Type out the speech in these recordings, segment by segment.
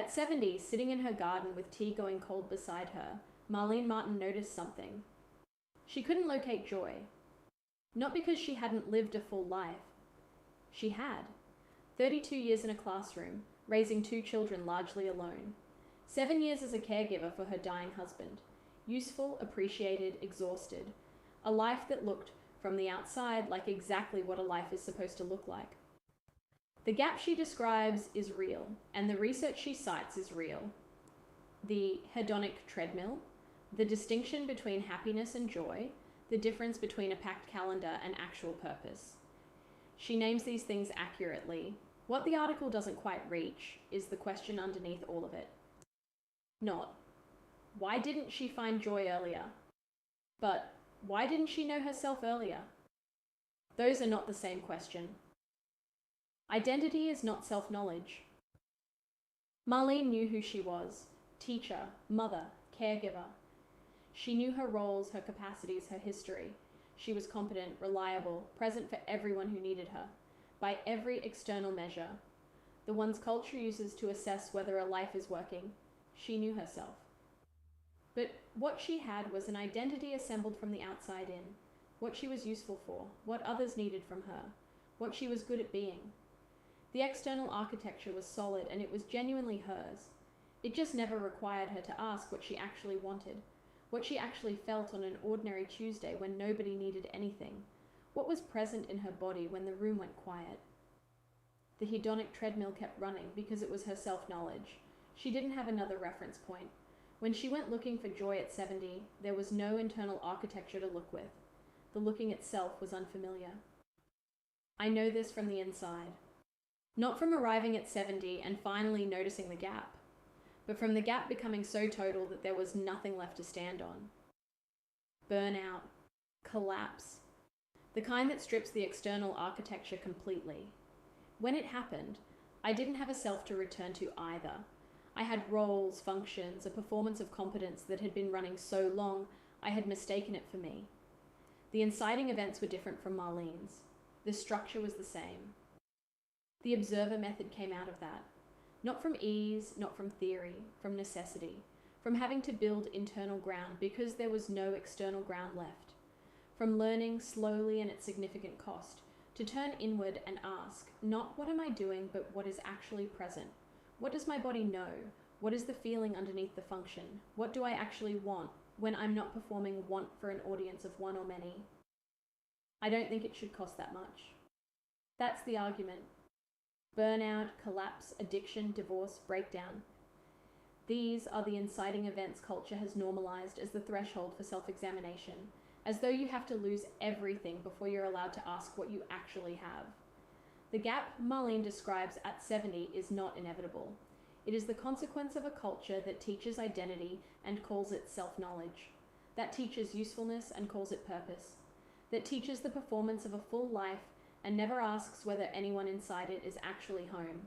At 70, sitting in her garden with tea going cold beside her, Marlene Martin noticed something. She couldn't locate joy. Not because she hadn't lived a full life. She had. 32 years in a classroom, raising 2 children largely alone. 7 years as a caregiver for her dying husband. Useful, appreciated, exhausted. A life that looked, from the outside, like exactly what a life is supposed to look like. The gap she describes is real, and the research she cites is real. The hedonic treadmill, the distinction between happiness and joy, the difference between a packed calendar and actual purpose. She names these things accurately. What the article doesn't quite reach is the question underneath all of it. Not, why didn't she find joy earlier? But, why didn't she know herself earlier? Those are not the same question. Identity is not self-knowledge. Marlene knew who she was: teacher, mother, caregiver. She knew her roles, her capacities, her history. She was competent, reliable, present for everyone who needed her, by every external measure, the ones culture uses to assess whether a life is working. She knew herself. But what she had was an identity assembled from the outside in, what she was useful for, what others needed from her, what she was good at being. The external architecture was solid and it was genuinely hers. It just never required her to ask what she actually wanted, what she actually felt on an ordinary Tuesday when nobody needed anything, what was present in her body when the room went quiet. The hedonic treadmill kept running because it was her self-knowledge. She didn't have another reference point. When she went looking for joy at 70, there was no internal architecture to look with. The looking itself was unfamiliar. I know this from the inside. Not from arriving at 70 and finally noticing the gap, but from the gap becoming so total that there was nothing left to stand on. Burnout, collapse, the kind that strips the external architecture completely. When it happened, I didn't have a self to return to either. I had roles, functions, a performance of competence that had been running so long I had mistaken it for me. The inciting events were different from Marlene's. The structure was the same. The observer method came out of that. Not from ease, not from theory, from necessity, from having to build internal ground because there was no external ground left. From learning slowly and at significant cost to turn inward and ask, not what am I doing, but what is actually present. What does my body know? What is the feeling underneath the function? What do I actually want when I'm not performing want for an audience of one or many? I don't think it should cost that much. That's the argument. Burnout, collapse, addiction, divorce, breakdown. These are the inciting events culture has normalized as the threshold for self-examination, as though you have to lose everything before you're allowed to ask what you actually have. The gap Marlene describes at 70 is not inevitable. It is the consequence of a culture that teaches identity and calls it self-knowledge, that teaches usefulness and calls it purpose, that teaches the performance of a full life and never asks whether anyone inside it is actually home.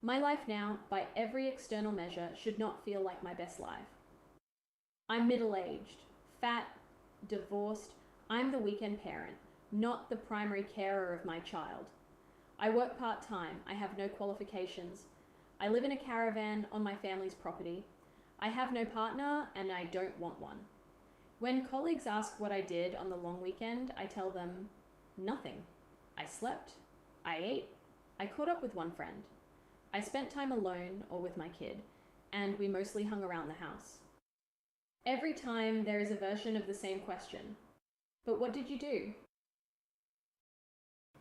My life now, by every external measure, should not feel like my best life. I'm middle-aged, fat, divorced. I'm the weekend parent, not the primary carer of my child. I work part-time. I have no qualifications. I live in a caravan on my family's property. I have no partner and I don't want one. When colleagues ask what I did on the long weekend, I tell them, nothing. I slept. I ate. I caught up with one friend. I spent time alone or with my kid, and we mostly hung around the house. Every time there is a version of the same question. But what did you do?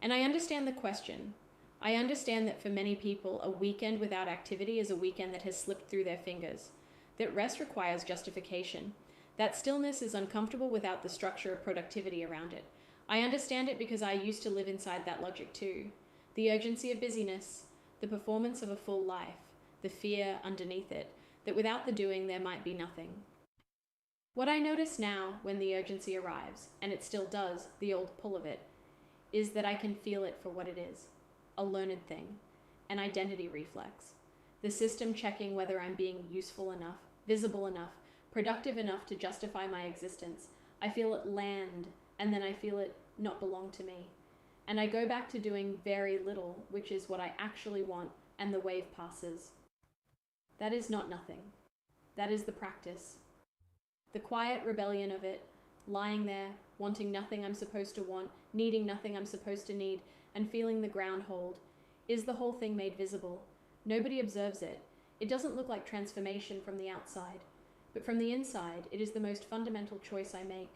And I understand the question. I understand that for many people, a weekend without activity is a weekend that has slipped through their fingers, that rest requires justification, that stillness is uncomfortable without the structure of productivity around it. I understand it because I used to live inside that logic too. The urgency of busyness, the performance of a full life, the fear underneath it, that without the doing there might be nothing. What I notice now when the urgency arrives, and it still does, the old pull of it, is that I can feel it for what it is, a learned thing, an identity reflex, the system checking whether I'm being useful enough, visible enough, productive enough to justify my existence. I feel it land, and then I feel it not belong to me. And I go back to doing very little, which is what I actually want, and the wave passes. That is not nothing. That is the practice. The quiet rebellion of it, lying there, wanting nothing I'm supposed to want, needing nothing I'm supposed to need, and feeling the ground hold, is the whole thing made visible. Nobody observes it. It doesn't look like transformation from the outside, but from the inside, it is the most fundamental choice I make.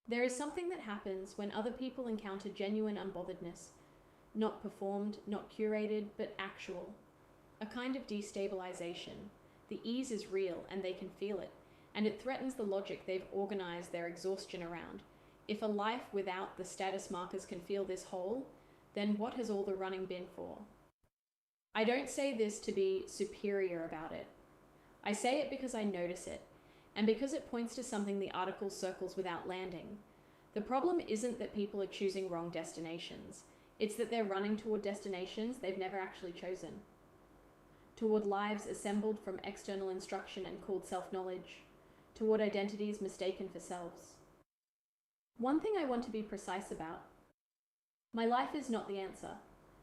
There is something that happens when other people encounter genuine unbotheredness, not performed, not curated, but actual. A kind of destabilization. The ease is real and they can feel it, and it threatens the logic they've organized their exhaustion around. If a life without the status markers can feel this whole, then what has all the running been for? I don't say this to be superior about it. I say it because I notice it, and because it points to something the article circles without landing. The problem isn't that people are choosing wrong destinations. It's that they're running toward destinations they've never actually chosen. Toward lives assembled from external instruction and called self-knowledge. Toward identities mistaken for selves. One thing I want to be precise about. My life is not the answer.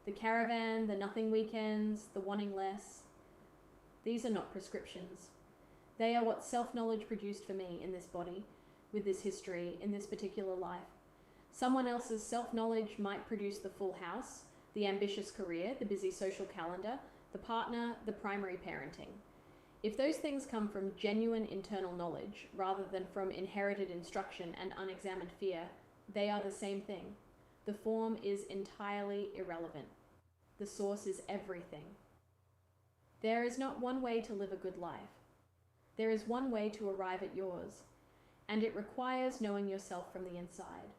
The caravan, the nothing weekends, the wanting less. These are not prescriptions. They are what self-knowledge produced for me in this body, with this history, in this particular life. Someone else's self-knowledge might produce the full house, the ambitious career, the busy social calendar, the partner, the primary parenting. If those things come from genuine internal knowledge, rather than from inherited instruction and unexamined fear, they are the same thing. The form is entirely irrelevant. The source is everything. There is not one way to live a good life. There is one way to arrive at yours, and it requires knowing yourself from the inside.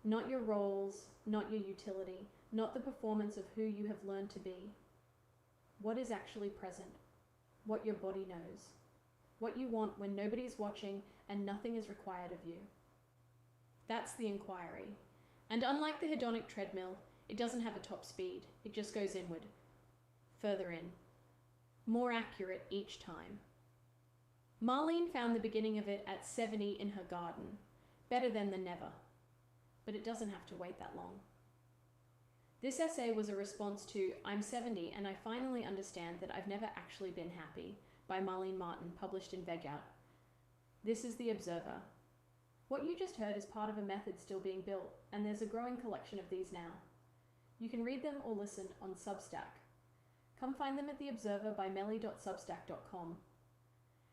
Not your roles, not your utility, not the performance of who you have learned to be. What is actually present? What your body knows. What you want when nobody's watching and nothing is required of you. That's the inquiry. And unlike the hedonic treadmill, it doesn't have a top speed. It just goes inward. Further in. More accurate each time. Marlene found the beginning of it at 70 in her garden. Better then than never. But it doesn't have to wait that long. This essay was a response to I'm 70 and I finally understand that I've never actually been happy by Marlene Martin, published in VegOut. This is The Observer. What you just heard is part of a method still being built, and there's a growing collection of these now. You can read them or listen on Substack. Come find them at The Observer by melly.substack.com.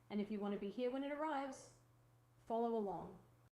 And if you want to be here when it arrives, follow along.